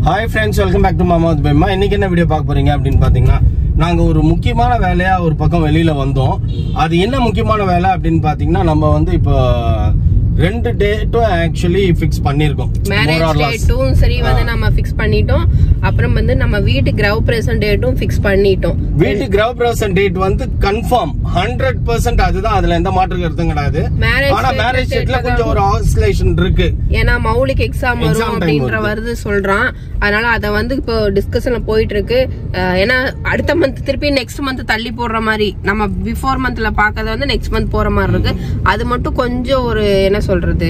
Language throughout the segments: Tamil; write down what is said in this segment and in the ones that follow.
Hi friends, welcome back to Mama with Bema. இன்னைக்கு என்ன வீடியோ பார்க்க போறீங்க அப்படினு பாத்தீங்கன்னா நாங்க ஒரு முக்கியமான வேலையா ஒரு பக்கம் வெளியில வந்தோம். அது என்ன முக்கியமான வேலை அப்படினு பாத்தீங்கன்னா நம்ம வந்து இப்போ ரெண்டு டேட்டும் ஆக்சுவலி ஃபிக்ஸ் பண்ணிருக்கோம். மேரேஜ் டேட்டும் சரி வந்து நம்ம ஃபிக்ஸ் பண்ணிட்டோம். அப்புறம் வந்து நம்ம வீட்டு கிரவ பிரசன்ட் டேட்டும் ஃபிக்ஸ் பண்ணிட்டோம். வீட்டு கிரவ பிரசன்ட் டேட் வந்து கன்ஃபார்ம் 100% அதுதான், அதுல எந்த மாற்று கருத்தும் கிடையாது. ஆனா மேரேஜ் டேட்ல கொஞ்சம் ஒரு ஆசிலேஷன் இருக்கு. ஏன்னா மௌலிக் எக்ஸாம் வரும் அப்படின்ற வருது சொல்றான். அதனால அத வந்து இப்போ டிஸ்கஷன்ல போயிட்டு இருக்கு. ஏன்னா அடுத்த மந்த் திருப்பி நெக்ஸ்ட் மந்த் தள்ளி போடுற மாதிரி, நம்ம பிஃபோர் மந்த்ல பாக்கறது வந்து நெக்ஸ்ட் மந்த் போற மாதிரி இருக்கு. அது மட்டும் கொஞ்சம் ஒரு என்ன சொல்றது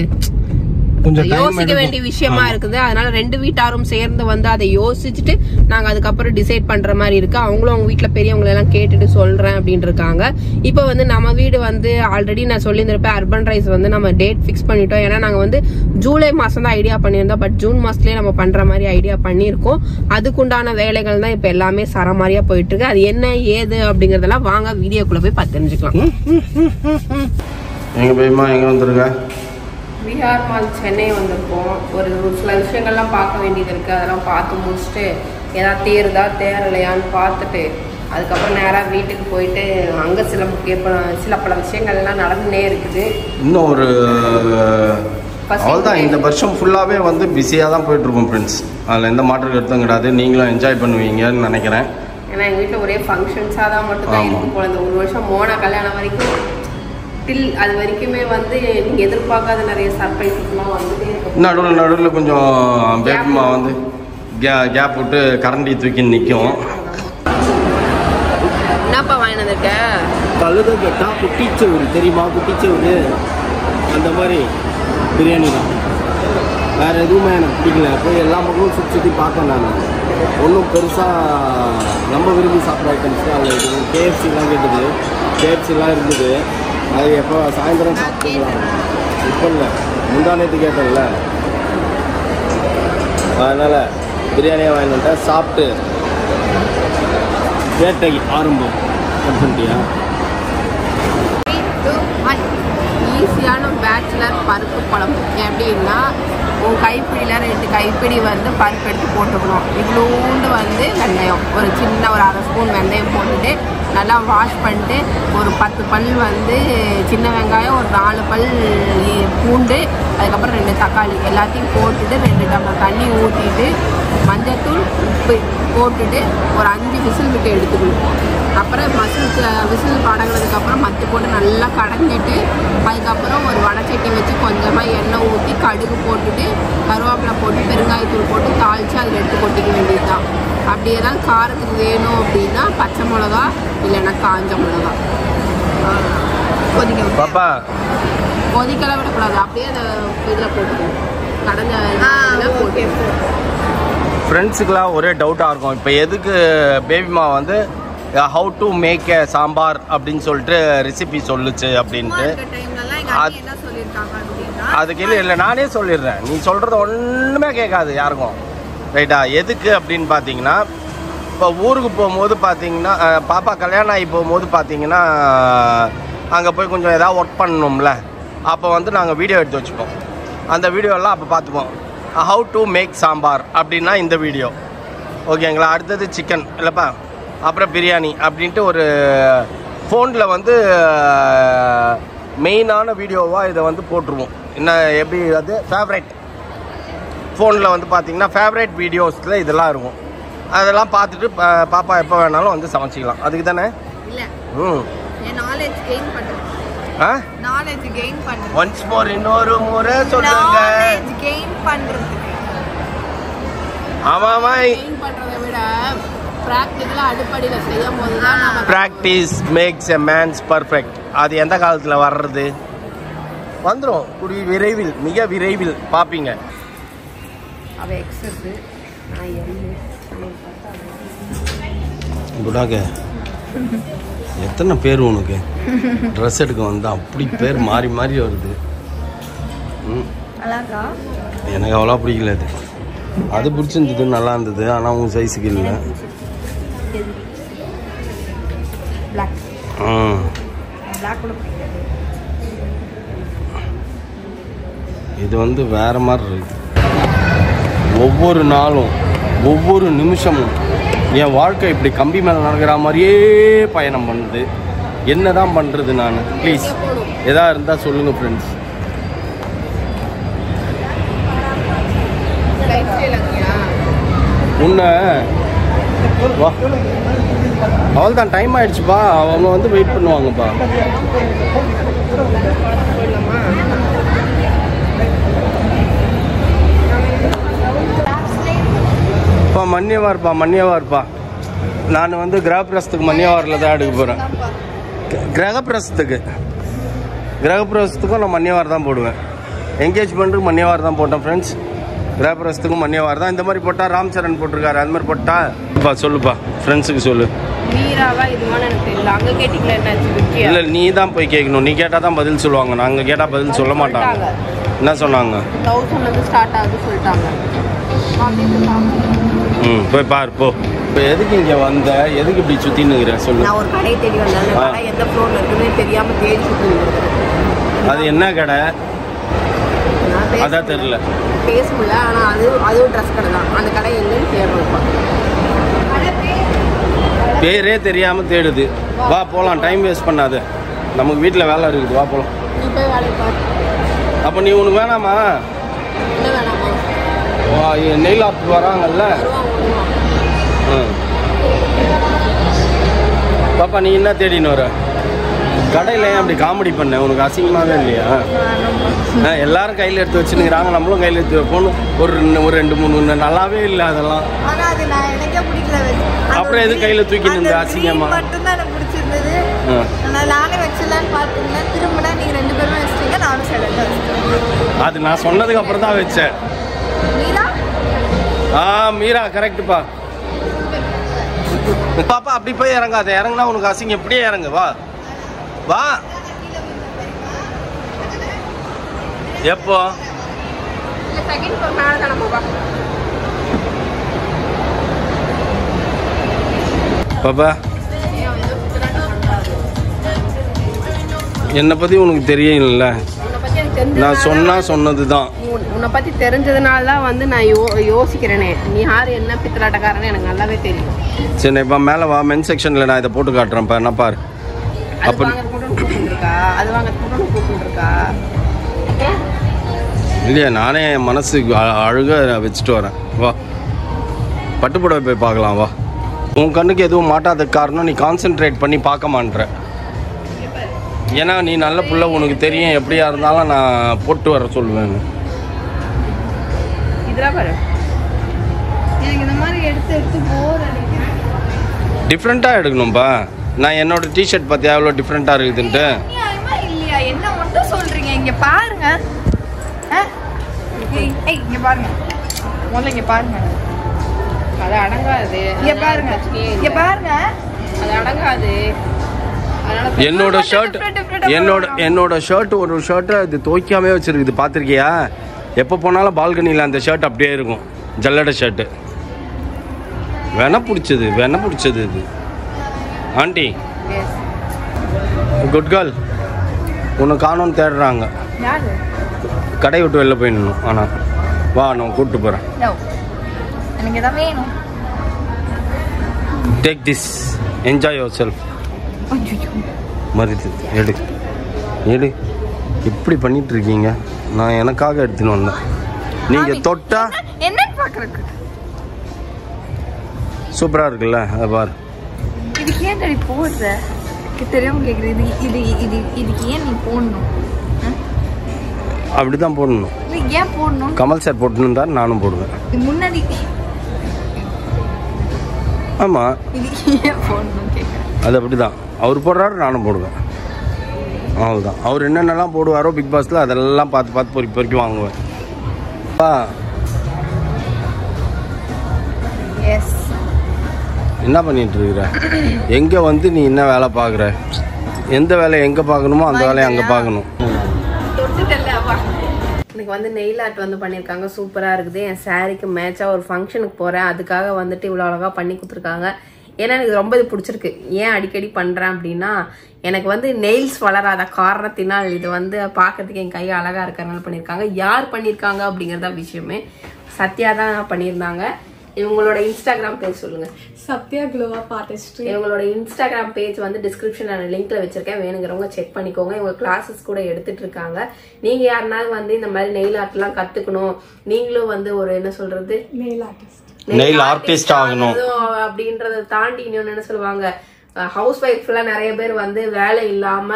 யோசிக்க வேண்டிய விஷயமா இருக்குது. அதனால ரெண்டு வீட்டாரும் சேர்ந்து வந்து அதை யோசிச்சுட்டு நாங்க அதுக்கப்புறம் டிசைட் பண்ற மாதிரி இருக்கு. அவங்களும் அவங்க வீட்டுல பெரியவங்களை எல்லாம் கேட்டுட்டு சொல்றேன் அப்படின்னு இருக்காங்க. இப்ப வந்து நம்ம வீடு வந்து ஆல்ரெடி நான் சொல்லியிருந்திருப்பேன், அர்பன் ரைஸ் வந்து நம்ம டேட் பிக்ஸ் பண்ணிட்டோம். ஏன்னா நாங்க வந்து ஜூலை மாசம் தான் ஐடியா பண்ணியிருந்தோம். பட் ஜூன் மாசத்துலயே நம்ம பண்ற மாதிரி ஐடியா பண்ணிருக்கோம். அதுக்குண்டான வேலைகள் தான் இப்ப எல்லாமே சரமாரியா போயிட்டு இருக்கு. அது என்ன ஏது அப்படிங்கறதெல்லாம் வாங்க வீடியோக்குள்ள போய் பார்த்து தெரிஞ்சுக்கலாம். எங்க போய்மா எங்க வந்துருங்க? விஹார் மால் சென்னை வந்திருக்கோம். ஒரு சில விஷயங்கள்லாம் பார்க்க வேண்டியது இருக்குது. அதெல்லாம் பார்த்து முடிச்சுட்டு ஏதாவது தேருதா தேரலையான்னு பார்த்துட்டு அதுக்கப்புறம் நேராக வீட்டுக்கு போயிட்டு அங்கே சில பல விஷயங்கள்லாம் நடந்துனே இருக்குது. இன்னும் ஒரு அவ்வளோதான், இந்த வருஷம் ஃபுல்லாகவே வந்து பிஸியாக தான் போயிட்டுருக்கோம் ஃப்ரெண்ட்ஸ். அதில் எந்த மாற்று கருத்தும் கிடையாது. நீங்களும் என்ஜாய் பண்ணுவீங்கன்னு நினைக்கிறேன். ஏன்னா எங்கள் வீட்டில் ஒரே ஃபங்க்ஷன்ஸாக தான் மட்டும்தான் இருக்கும் போல. இந்த ஒரு வருஷம் மோனா கல்யாணம் வரைக்கும் அது வரைக்குமே வந்து நீங்க எதிர்பார்க்காத நிறைய சர்ப்ரைஸ்லாம் வந்துட்டே இருக்கும். நடுவில் கொஞ்சம் பேபிமா வந்து கேப் விட்டு கரண்டி தூக்கி நிற்கும். என்னப்பா வாங்கிட்டு வந்திருக்க? கழுத கேட்டா குட்டிச்சோறு தெரியுமா? குட்டிச்சோறு அந்த மாதிரி பிரியாணி தான். வேறு எதுவுமே எனக்கு பிடிக்கல. போய் எல்லா பக்கமும் சுற்றி பார்த்தேன். நான் ஒன்றும் பெருசாக நம்ம விரும்பி சாப்பிட்ற ஐட்டம்ஸ் அதில் இருக்குது. கேஎஃப்சிலாம் கேட்டது, கேஎஃப்சிலாம் இருந்தது. அது எப்போ சாயந்தரம் சாப்பிட்டுக்கலாம். இப்போ இல்லை, முந்தானேத்து கேட்டேன்ல, அதனால் பிரியாணியாக வாங்கிட்டு வந்துட்டேன். சாப்பிட்டு வேட்டைக்கு ஆரம்பம் பண்ணிட்டியா? ஈஸியான பேச்சுலர் பருப்பு குழம்பு எப்படின்னா, உன் கைப்பிடியில் 2 கைப்பிடி வந்து பருப்பு எடுத்து போட்டுக்கணும். இவ்வளோண்டு வந்து வெந்தயம், ஒரு சின்ன ஒரு 1/2 ஸ்பூன் வெந்தயம் போட்டுட்டு நல்லா வாஷ் பண்ணிட்டு ஒரு 10 பல் வந்து சின்ன வெங்காயம், ஒரு 4 பல் பூண்டு, அதுக்கப்புறம் 2 தக்காளி எல்லாத்தையும் போட்டுட்டு 2 டம்ளர் தண்ணி ஊற்றிட்டு மஞ்சத்தூள் உப்பு போட்டுட்டு ஒரு 5 விசில் விட்டு எடுத்துக்கணும். அப்புறம் விசில் கடங்கினதுக்கப்புறம் மத்து போட்டு நல்லா கடைஞ்சிட்டு அதுக்கப்புறம் ஒரு வடைச்சட்டி வச்சு கொஞ்சமாக எண்ணெய் ஊற்றி கடுகு போட்டுட்டு கருவேப்பிலை போட்டு பெருங்காயத்தூள் போட்டு தாளித்து அதில் எடுத்து கொட்டிக்க வேண்டியது தான். அப்படி ஏதாவது காரத்துக்கு வேணும் அப்படின்னா பச்சை மிளகா இல்லைன்னா காஞ்ச மிளகா கொதிக்கலாம் விடக்கூடாது. அப்படியே அந்த இதில் போட்டுக்கணும், கடைஞ்ச போட்டு. ஃப்ரெண்ட்ஸுக்கெலாம் ஒரே டவுட்டாக இருக்கும், இப்போ எதுக்கு பேபிமா வந்து how to make a sambar அப்படின்னு சொல்லிட்டு ரெசிபி சொல்லுச்சு அப்படின்ட்டு. அதுக்கு இல்லை நானே சொல்லிடுறேன், நீ சொல்கிறது ஒன்றுமே கேட்காது யாருக்கும், ரைட்டா? எதுக்கு அப்படின்னு பார்த்தீங்கன்னா, இப்போ ஊருக்கு போகும்போது பார்த்தீங்கன்னா, பாப்பா கல்யாணம் ஆகி போகும்போது பார்த்தீங்கன்னா அங்கே போய் கொஞ்சம் ஏதாவது ஒர்க் பண்ணணும்ல, அப்போ வந்து நாங்கள் வீடியோ எடுத்து வச்சுப்போம். அந்த வீடியோலாம் அப்போ பார்த்துப்போம். ஹவு டு மேக் சாம்பார் அப்படின்னா இந்த வீடியோ, ஓகேங்களா? அடுத்தது சிக்கன் இல்லைப்பா, அப்புறம் பிரியாணி அப்படின்ட்டு ஒரு ஃபோனில் வந்து மெயினான வீடியோவாக இதை வந்து போட்டுருவோம். என்ன எப்படி அது ஃபேவரட் ஃபோனில் வந்து பார்த்தீங்கன்னா ஃபேவரட் வீடியோஸில் இதெல்லாம் இருக்கும். அதெல்லாம் பார்த்துட்டு பாப்பா எப்போ வேணாலும் வந்து சமைச்சிக்கலாம். அதுக்கு தானே? ஒன்ஸ் மோர், இன்னொரு முறை சொல்லுங்க. ஆமாமா, practice makes a mens perfect. அது எந்த காலத்தில் வர்றது? வந்துடும் கூடிய விரைவில், மிக விரைவில் பார்ப்பீங்க. குடாக எத்தனை பேர் உனக்கு ட்ரெஸ் எடுக்க வந்தா அப்படி பேர் மாறி மாறி வருது. எனக்கு அவ்வளோ பிடிக்கல. அது பிடிச்சிருந்தது, நல்லா இருந்தது. ஆனால் உங்கள் சைஸுக்கு இல்லை. இது வந்து வேற மாதிரி இருக்கு. ஒவ்வொரு நாளும் ஒவ்வொரு நிமிஷமும் என் வாழ்க்கை இப்படி கம்பி மேலே நடக்கிற மாதிரியே பயணம் பண்ணுது. என்ன தான் பண்ணுறது நான்? ப்ளீஸ் எதாக இருந்தால் சொல்லுங்கள் ஃப்ரெண்ட்ஸ். உன்னை வா, அவள் தான் டைம் ஆயிடுச்சுப்பா. அவங்க வந்து வெயிட் பண்ணுவாங்கப்பா. மன்னியவார்ப்பா. நான் வந்து கிரகப்பிரசத்துக்கு மன்னியவாரில் தான் எடுக்க போகிறேன். கிரகப்பிரசத்துக்கும் நான் மன்னியவார் தான் போடுவேன். என்கேஜ்மெண்ட்டுக்கு மன்னியவார் தான் போட்டேன் ஃப்ரெண்ட்ஸ். கிரகப்பிரசத்துக்கும் மன்னியவார் தான். இந்த மாதிரி போட்டால் ராம் சரண் போட்டிருக்காரு, அது மாதிரி போட்டா சொல்லுப்பா ஃப்ரெண்ட்ஸுக்கு சொல்லு. இல்லை, நீ தான் போய் கேட்கணும். நீ கேட்டால் தான் பதில் சொல்லுவாங்க. நாங்கள் கேட்டால் பதில் சொல்ல மாட்டாங்க. என்ன சொன்னாங்க? போய் பாரு போ. இப்போ எதுக்கு இங்கே வந்த? எதுக்கு இப்படி சுற்றினுங்கிறேன் சொல்லு. நான் ஒரு கடை தேடி வந்தேன். கடை எந்த ஃப்ளோரில் இருக்குன்னு தெரியாமல் தேடி சுற்றி. அது என்ன கடை? அதான் தெரியல. பேச முடியல. ஆனால் அதுவும் ட்ரெஸ் கடை தான். அந்த கடை எங்கன்னு தேடுறோம்ப்பா. பேரே தெரியாமல் தேடுது. வா போகலாம், டைம் வேஸ்ட் பண்ணாது. நமக்கு வீட்டில் வேலை இருக்குது. வா போகலாம். நீ போய் வேலையை பாரு. அப்போ நீ உனக்கு வேணாமா? என்ன வேணாமா? நெயில் ஆர்ட் வராங்கல்ல. பாப்பா நீ என்ன தேடின்னு வர? கடையில் ஏன் அப்படி காமெடி பண்ண? உனக்கு அசிங்கமாகவே இல்லையா? எல்லாரும் கையில் எடுத்து வச்சுருக்கிறாங்க, நம்மளும் கையில் எடுத்து வைப்போம். ஒரு 2-3 நல்லாவே இல்லை அதெல்லாம். அப்புறம் எது கையில் தூக்கிட்டு இருந்த அசிங்கமா? அது நான் சொன்னதுக்கு அப்புறம் தான் வச்சேன். மீரா கரெக்டுப்பா. பாப்பா அப்படி போய் இறங்காத. இறங்குனா உனக்கு அசிங்கம். எப்படியே இறங்கு. வா வா. எப்போ? பாப்பா என்னை பத்தி உனக்கு தெரியல. நான் சொன்னதுதான். உன்னை பத்தி தெரிஞ்சதுனால தான் வந்து நான் யோசிக்கிறேனே. நீ யாரு, என்ன பித்தலாட்டக்காரன்னு எனக்கு நல்லாவே தெரியும். சரி இப்போ மேலே வா. மென் செக்ஷனில் நான் இதை போட்டு காட்டுறேன். என்ன பாரு. அது வாங்க கூப்பிட்டுருக்கா. இல்லையா, நானே என் மனசுக்கு அழுக வச்சுட்டு வரேன். வா பட்டுப்புடவை போய் பார்க்கலாம். வா. உன் கண்ணுக்கு எதுவும் மாட்டாத காரணம் நீ கான்சென்ட்ரேட் பண்ணி பார்க்க மாட்டேற. ஏன்னா நீ நல்ல புள்ள, உனக்கு தெரியும் எப்படியா இருந்தாலும் நான் போட்டு வர சொல்லுவேன். டிஃப்ரெண்ட்டாக எடுக்கணும்பா. நான் என்னோட டிஷர்ட் பார்த்தியா எவ்வளோ டிஃப்ரெண்ட்டாக இருக்குதுன்ட்டு. இல்லையா என்ன மட்டும் சொல்கிறீங்க? இங்கே பாருங்க. இங்கே பாருங்க. முதல்ல இங்கே பாருங்க. அது அடங்காது. இங்கே பாருங்க. இங்கே பாருங்க. அது அடங்காது. என்னோட ஷர்ட் ஒரு ஷர்ட்டை இது துவைக்காமே வச்சிருக்குது. பார்த்துருக்கியா? எப்போ போனாலும் பால்கனியில் அந்த ஷர்ட் அப்படியே இருக்கும். ஜல்லடை ஷர்ட்டு. வேணா பிடிச்சது இது. ஆண்டி குட் கேர்ள், உன்னை காணோன்னு தேடுறாங்க. கடை விட்டு வெளில போய் நின்னும். ஆனால் வா நான் கூப்பிட்டு போகிறேன். எனக்கு எதாவது வேணும். Take this, enjoy your self. மறுத்து எடு. இப்படி பண்ணிட்டு இருக்கீங்க. நான் எனக்காக எடுத்துன்னு வந்தேன். நீங்கள் தொட்டா என்னன்னு பார்க்குறதுக்கு சூப்பராக இருக்குல்ல. அதை பாரு. இதுக்கு ஏன் தடி போடுற? தெரியாம கேட்குறது. இதுக்கு ஏன் நீ போடணும்? அப்படி தான் போடணும். ஏன் போடணும்? கமல் சார் போட்டுன்னு தான் நானும் போடுவேன். முன்னாடி ஆமாம். இதுக்கு ஏன் போடணும் கேட்குறேன். அது அப்படி தான். அவர் போடுறாரு, நானும் போடுவேன். அவ்வளோதான். அவர் என்னென்னலாம் போடுவாரோ பிக் பாஸில் அதெல்லாம் பார்த்து பொறுக்கி வாங்குவேன். என்ன பண்ணிட்டு இருக்கிற? எங்கே வந்து நீ என்ன வேலை பார்க்குற? எந்த வேலையை எங்கே பார்க்கணுமோ அந்த வேலையை அங்கே பார்க்கணும். எனக்கு வந்து நெயில் ஆர்ட் வந்து பண்ணியிருக்காங்க. சூப்பராக இருக்குது. என் சாரீக்கு மேட்சாக ஒரு ஃபங்க்ஷனுக்கு போகிறேன். அதுக்காக வந்துட்டு இவ்வளோ அழகாக பண்ணி கொடுத்துருக்காங்க. ஏன்னா எனக்கு ரொம்ப இது பிடிச்சிருக்கு. ஏன் அடிக்கடி பண்ணுறேன் அப்படின்னா, எனக்கு வந்து நெயில்ஸ் வளராத காரணத்தினால் இது வந்து பார்க்கறதுக்கு என் கை அழகாக இருக்கிறனால பண்ணியிருக்காங்க. யார் பண்ணியிருக்காங்க அப்படிங்கிறதா விஷயமே. சத்யா தான் பண்ணியிருந்தாங்க. இவங்களோட இன்ஸ்டாகிராம் பேஜ் சொல்லுங்க. சத்யா க்ளோ அப் ஆர்டிஸ்ட். இவங்களோட இன்ஸ்டாகிராம் பேஜ் வந்து டிஸ்கிரிப்ஷன் லிங்க்ல வச்சிருக்கேன், வேணுங்கிறவங்க செக் பண்ணிக்கோங்க. இவங்க கிளாஸஸ் கூட எடுத்துட்டு இருக்காங்க. நீங்க யாருனாலும் வந்து இந்த மாதிரி நெயில் ஆர்ட் எல்லாம் கத்துக்கணும், நீங்களும் வந்து ஒரு என்ன சொல்றது நெயில் ஆர்டிஸ்ட் ஆகணும் அப்படின்றத தாண்டி இன்னொன்னு என்ன சொல்லுவாங்க, ஹவுஸ் ஒய்ஃப்லாம் நிறைய பேர் வந்து வேலை இல்லாம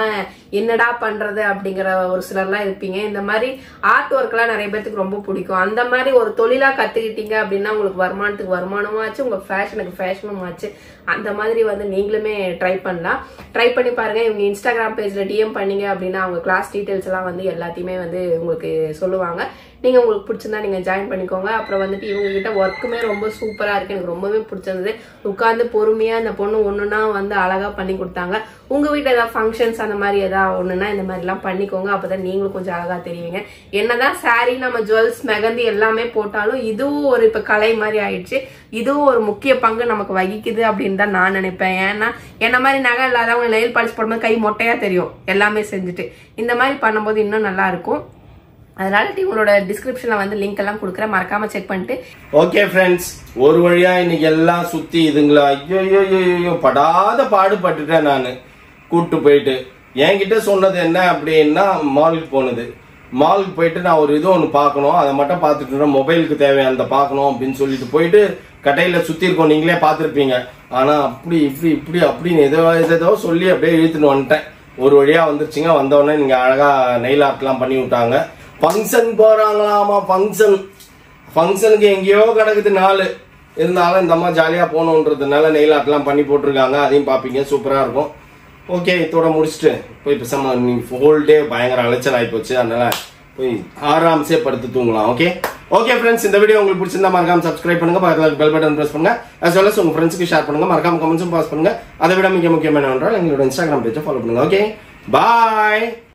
என்னடா பண்றது அப்படிங்கிற ஒரு சிலர்லாம் இருப்பீங்க. இந்த மாதிரி ஆர்ட் ஒர்க் எல்லாம் நிறைய பேருக்கு ரொம்ப பிடிக்கும். அந்த மாதிரி ஒரு தொழிலா கத்துக்கிட்டீங்க அப்படின்னா உங்களுக்கு வருமானத்துக்கு வருமானமும் ஆச்சு, உங்க ஃபேஷனுக்கு ஃபேஷனும் ஆச்சு. அந்த மாதிரி வந்து நீங்களுமே ட்ரை பண்ணலாம். ட்ரை பண்ணி பாருங்க. இவங்க இன்ஸ்டாகிராம் பேஜ்ல டிஎம் பண்ணீங்க அப்படின்னா அவங்க கிளாஸ் டீடைல்ஸ் எல்லாம் வந்து எல்லாத்தையுமே வந்து உங்களுக்கு சொல்லுவாங்க. நீங்க உங்களுக்கு பிடிச்சிருந்தா நீங்க ஜாயின் பண்ணிக்கோங்க. அப்புறம் வந்துட்டு இவங்க கிட்ட ஒர்க்குமே ரொம்ப சூப்பரா இருக்கு, எனக்கு ரொம்பவே பிடிச்சிருந்தது. உட்கார்ந்து பொறுமையா இந்த பொண்ணு ஒண்ணுன்னா வந்து அழகா பண்ணி கொடுத்தாங்க. உங்க வீட்டுல ஏதாவது ஃபங்க்ஷன்ஸ் அந்த மாதிரி ஏதாவது ஒண்ணுன்னா இந்த மாதிரி எல்லாம் பண்ணிக்கோங்க. அப்பதான் நீங்களும் கொஞ்சம் அழகா தெரியுவீங்க. என்னதான் சாரி நம்ம ஜுவல்ஸ் மெகந்தி எல்லாமே போட்டாலும் இதுவும் ஒரு இப்ப கலை மாதிரி ஆயிடுச்சு. இதுவும் ஒரு முக்கிய பங்கு நமக்கு வகிக்குது அப்படின்னு தான் நான் நினைப்பேன். ஏன்னா என்ன மாதிரி நகை இல்லாதவங்க நெயில் பாலிஷ் போடும்போது கை மொட்டையா தெரியும் எல்லாமே செஞ்சுட்டு. இந்த மாதிரி பண்ணும்போது இன்னும் நல்லா இருக்கும். அதனால உங்களோட டிஸ்கிரிப்ஷன்ல வந்து லிங்க் எல்லாம் கொடுக்குறேன், மறக்காம செக் பண்ணிட்டு. ஓகே ஃப்ரெண்ட்ஸ், ஒரு வழியா இன்னைக்கு எல்லாம் சுத்தி இதுங்களா ஐயோ படாத பாடுபட்டுட்டேன். நான் கூட்டு போயிட்டு என்கிட்ட சொன்னது என்ன அப்படின்னா மாலுக்கு போனது. மாலுக்கு போயிட்டு நான் ஒரு இது ஒன்று பார்க்கணும், அதை மட்டும் பார்த்துட்டு மொபைலுக்கு தேவையானதை பார்க்கணும் அப்படின்னு சொல்லிட்டு போயிட்டு கட்டையில சுத்தி இருக்கோம், நீங்களே பார்த்துருப்பீங்க. ஆனா அப்படி இப்படி அப்படின்னு ஏதோ சொல்லி அப்படியே இழுத்துட்டு வந்துட்டேன். ஒரு வழியா வந்துருச்சுங்க. வந்தோடனே நீங்க அழகா நெயில் ஆர்ட்லாம் பண்ணி விட்டாங்க. ஃபங்க்ஷன் போறாங்களாமா, ஃபங்க்ஷனுக்கு எங்கேயோ கிடக்குது நாள். இருந்தாலும் இந்த அம்மா ஜாலியா போகணுன்றதுனால நெயில் ஆர்ட்லாம் பண்ணி போட்டிருக்காங்க, அதையும் பார்ப்பீங்க, சூப்பரா இருக்கும். ஓகே, இதோட முடிச்சுட்டு போய் பேசாம ஹோல் டே பயங்கர அலைச்சல் ஆகி போச்சு, அதனால போய் ஆராம்சே படுத்து தூங்கலாம். ஓகே ஃப்ரெண்ட்ஸ், இந்த வீடியோ உங்களுக்கு பிடிச்சிருந்தா மறக்காம சப்ஸ்கிரைப் பண்ணுங்க, பக்கத்துல பெல் பட்டன் பிரஸ் பண்ணுங்க, as well as உங்க ஃப்ரெண்ட்ஸ்க்கு ஷேர் பண்ணுங்க, மறக்காம கமெண்ட்ஸும் பாஸ் பண்ணுங்க. அதை விட மிக முக்கியமான ஒன்றால் எங்களோட இன்ஸ்டாகிராம் பேஜை ஃபாலோ பண்ணுங்க. ஓகே, பாய்.